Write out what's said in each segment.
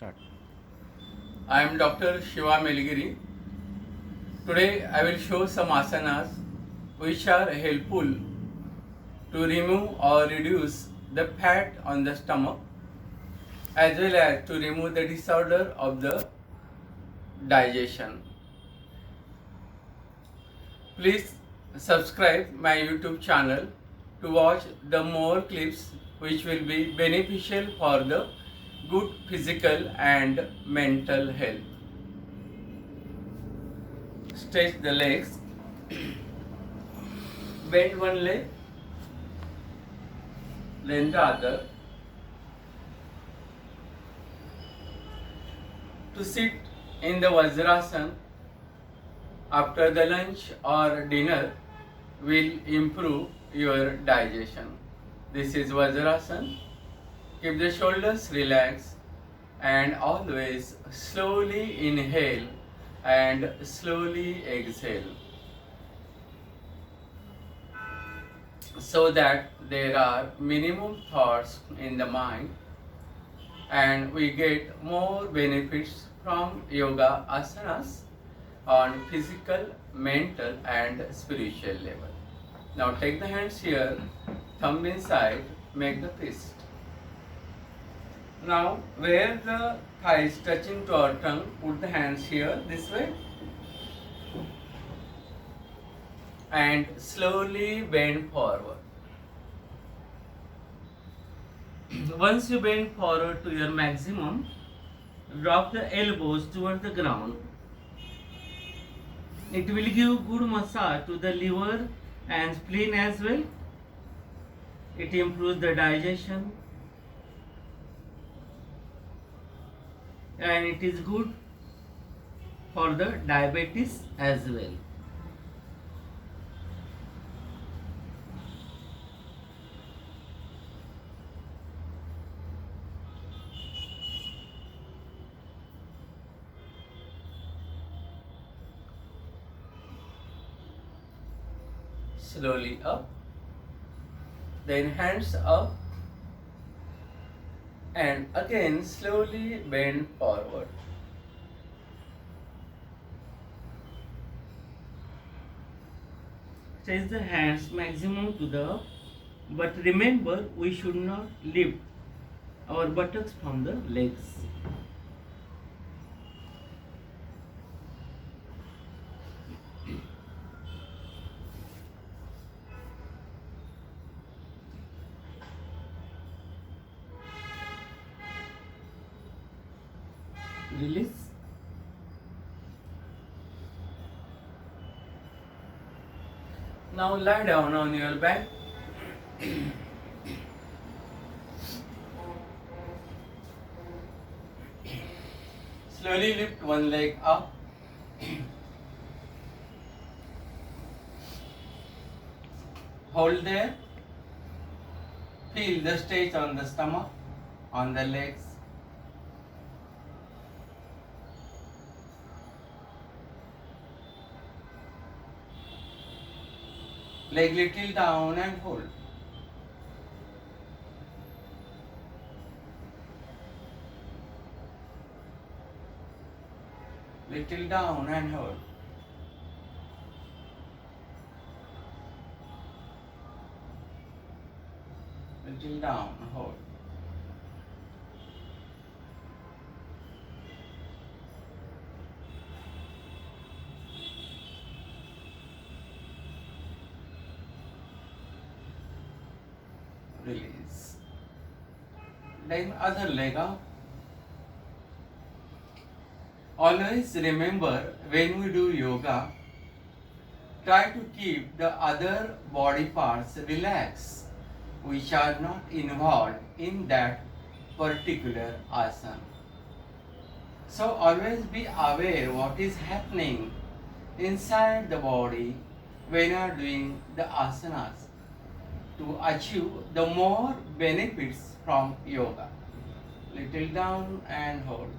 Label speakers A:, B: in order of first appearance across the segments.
A: Start.
B: I am Dr. Shiva Melgiri. Today I will show some asanas which are helpful to remove or reduce the fat on the stomach as well as to remove the disorder of the digestion. Please subscribe my YouTube channel to watch the more clips which will be beneficial for the good physical and mental health. Stretch the legs, bend one leg, then the other. To sit in the Vajrasana after the lunch or dinner will improve your digestion. This is Vajrasana. Keep the shoulders relaxed and always slowly inhale and slowly exhale so that there are minimum thoughts in the mind and we get more benefits from yoga asanas on physical, mental and spiritual level. Now take the hands here, thumb inside, make the fist. Now where the thighs touching to our tongue, put the hands here this way and slowly bend forward. Once you bend forward to your maximum, drop the elbows towards the ground. It will give good massage to the liver and spleen as well. It improves the digestion and it is good for the diabetes as well. Slowly up, then hands up and again slowly bend forward. Stretch the hands maximum to the up, but remember we should not lift our buttocks from the legs. Release. Now lie down on your back. Slowly lift one leg up. Hold there. Feel the stretch on the stomach, on the legs. Leg little down and hold. Little down and hold. Little down, hold. Release. Then other leg up. Always remember when we do yoga, try to keep the other body parts relaxed which are not involved in that particular asana. So always be aware what is happening inside the body when you are doing the asanas to achieve the more benefits from yoga. Little down and hold.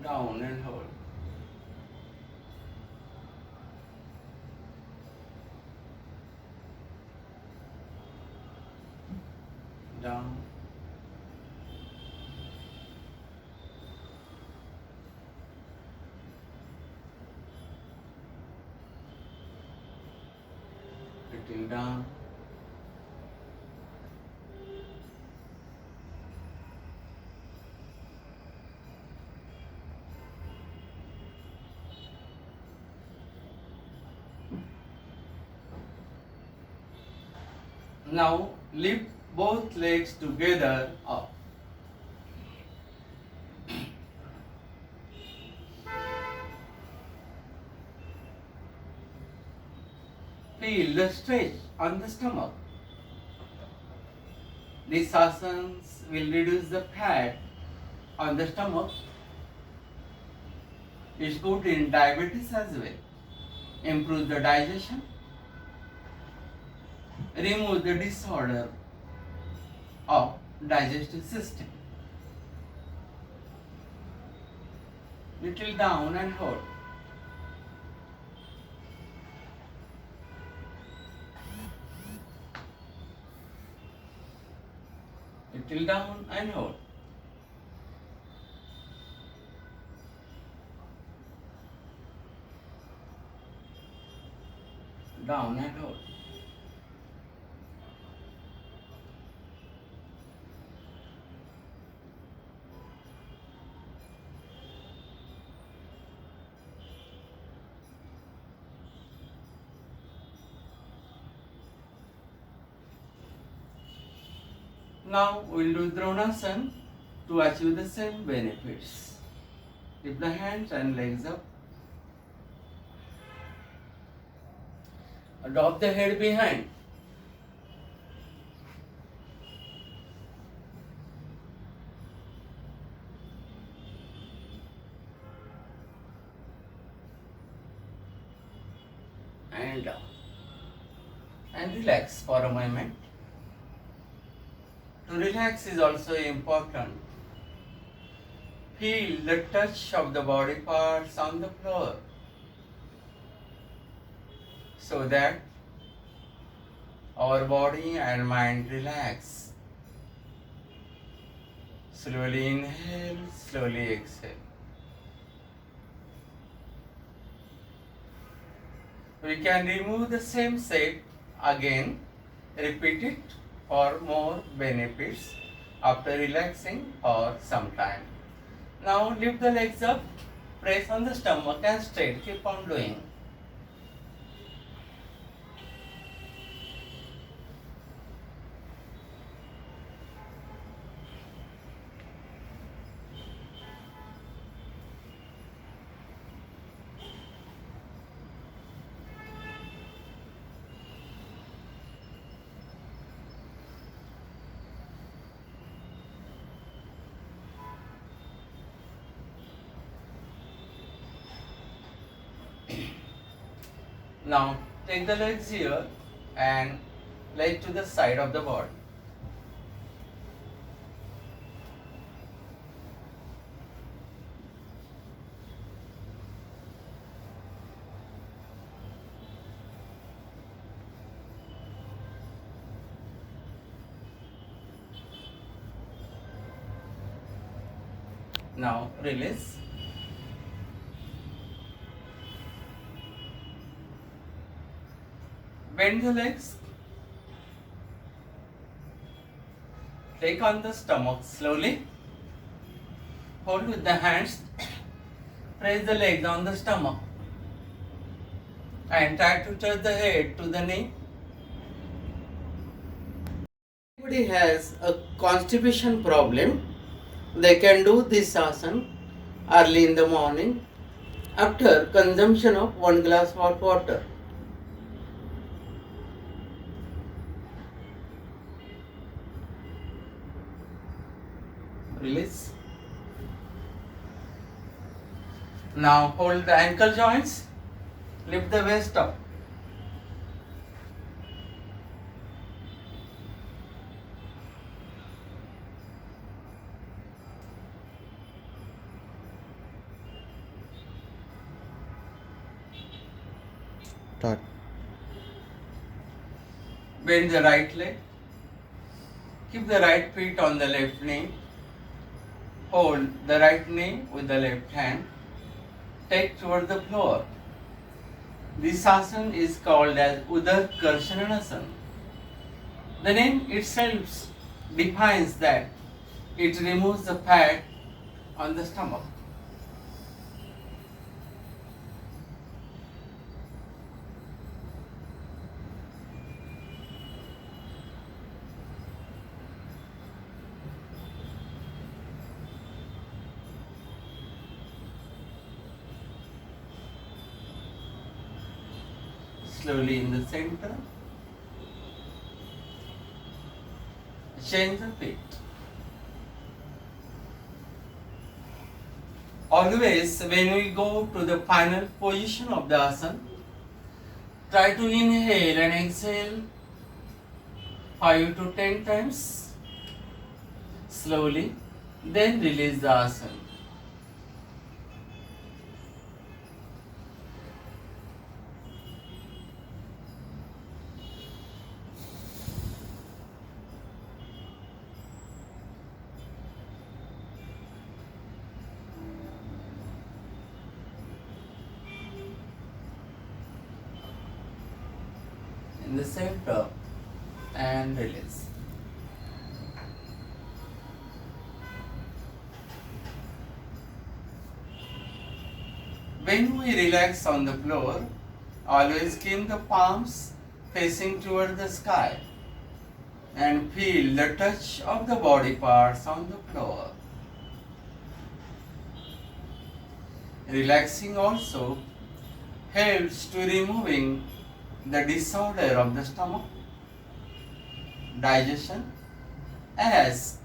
B: Down and hold. down. Little down. Now lift both legs together up. Feel the stretch on the stomach. These asanas will reduce the fat on the stomach. It's good in diabetes as well. Improve the digestion. Remove the disorder of digestive system. Little down and hold. Little down and hold. Down and hold. Now we'll do Dronasana to achieve the same benefits. Lift the hands and legs up. Drop the head behind. And down. And relax for a moment. To relax is also important. Feel the touch of the body parts on the floor so that our body and mind relax. Slowly inhale, slowly exhale. We can remove the same set again, repeat it for more benefits after relaxing for some time. Now lift the legs up, press on the stomach and straight. Keep on doing. Now take the legs here and leg to the side of the body. Now release. Bend the legs. Take on the stomach slowly. Hold with the hands. Press the legs on the stomach. And try to touch the head to the knee. If anybody has a constipation problem, they can do this asana early in the morning after consumption of 1 glass hot water. Release. Now hold the ankle joints. Lift the waist up.
A: Start.
B: Bend the right leg. Keep the right feet on the left knee. Hold the right knee with the left hand. Take toward the floor. This asana is called as Udar Karshanasana. The name itself defines that it removes the fat on the stomach. Slowly in the center. Change the feet. Always when we go to the final position of the asana, try to inhale and exhale 5 to 10 times. Slowly, then release the asana. In the center and release. When we relax on the floor, always keep the palms facing toward the sky and feel the touch of the body parts on the floor. Relaxing also helps to removing the disorder of the stomach, digestion, as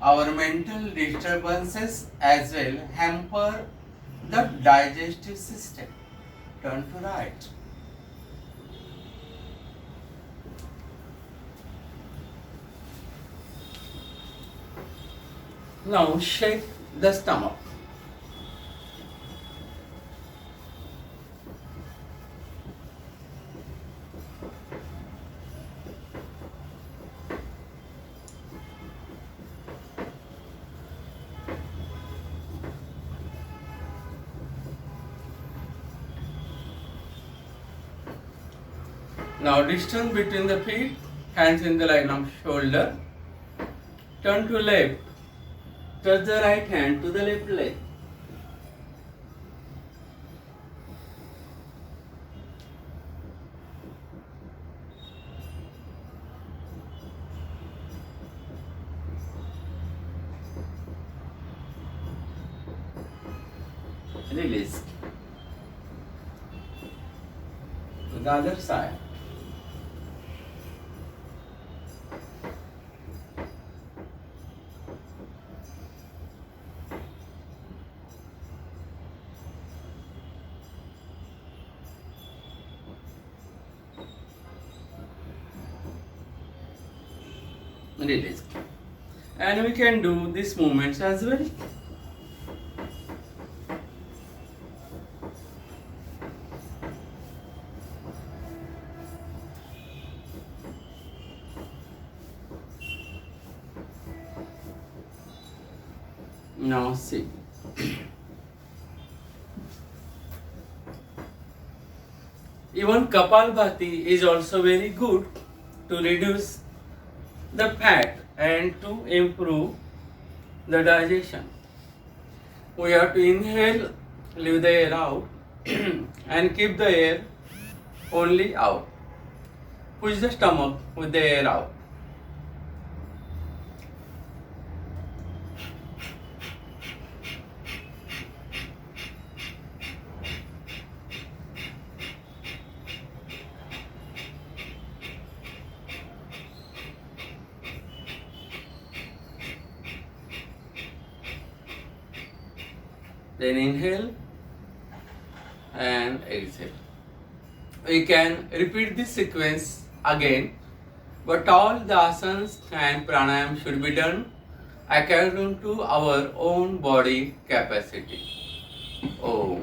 B: our mental disturbances as well hamper the digestive system. Turn to right. Now shake the stomach. Now distance between the feet, hands in the line of shoulder. Turn to left. Touch the right hand to the left leg. Release. To the other side. Release. And we can do these movements as well. Now see. Even Kapalbhati is also very good to reduce the fat and to improve the digestion. We have to inhale, leave the air out and keep the air only out. Push the stomach with the air out. Then inhale and exhale. We can repeat this sequence again, but all the asanas and pranayam should be done according to our own body capacity. Om.